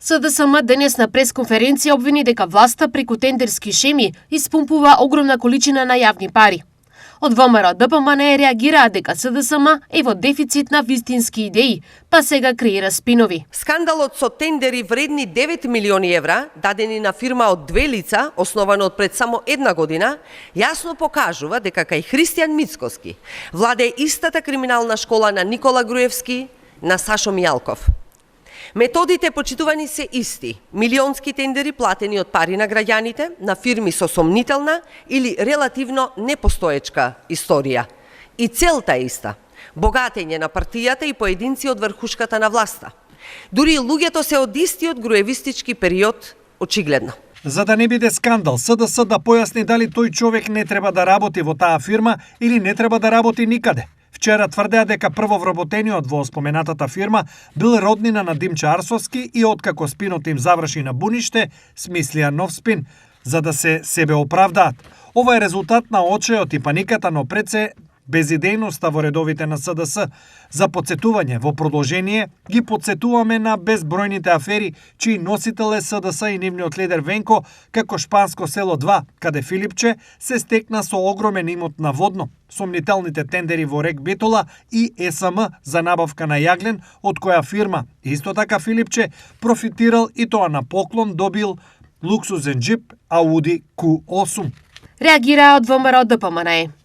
СДСМ денес на пресконференција обвини дека власта преку тендерски шеми испумпува огромна количина на јавни пари. Од ВМРО ДПМН реагираа дека СДСМ е во дефицит на вистински идеи, па сега креира спинови. Скандалот со тендери вредни 9 милиони евра, дадени на фирма од две лица, основана од пред само една година, јасно покажува дека кај Христијан Мицкоски владее истата криминална школа на Никола Груевски, на Сашо Мијалков. Методите почитувани се исти. Милионски тендери платени од пари на граѓаните, на фирми со сомнителна или релативно непостоечка историја. И целта е иста. Богатење на партијата и поединци од врхушката на власта. Дури и луѓето се од истиот груевистички период, очигледно. За да не биде скандал, СДС да појасни дали тој човек не треба да работи во таа фирма или не треба да работи никаде. Вчера тврдеа дека прво вработениот во споменатата фирма бил роднина на Димче Арсовски и откако спинот им заврши на буниште, смислија нов спин, за да се себе оправдаат. Ова е резултат на очеот и паниката, но пред се безидејноста во редовите на СДС. За подсетување, во продолжение ги подсетуваме на безбројните афери чии носител е СДС и нивниот лидер Венко, како Шпанско село 2, каде Филипче се стекна со огромен имот на водно, сомнителните тендери во Рек Бетола и СМ за набавка на јаглен, од која фирма, исто така Филипче, профитирал и тоа на поклон добил луксузен джип Ауди Q8. Реагираа од ВМРО ДПМН.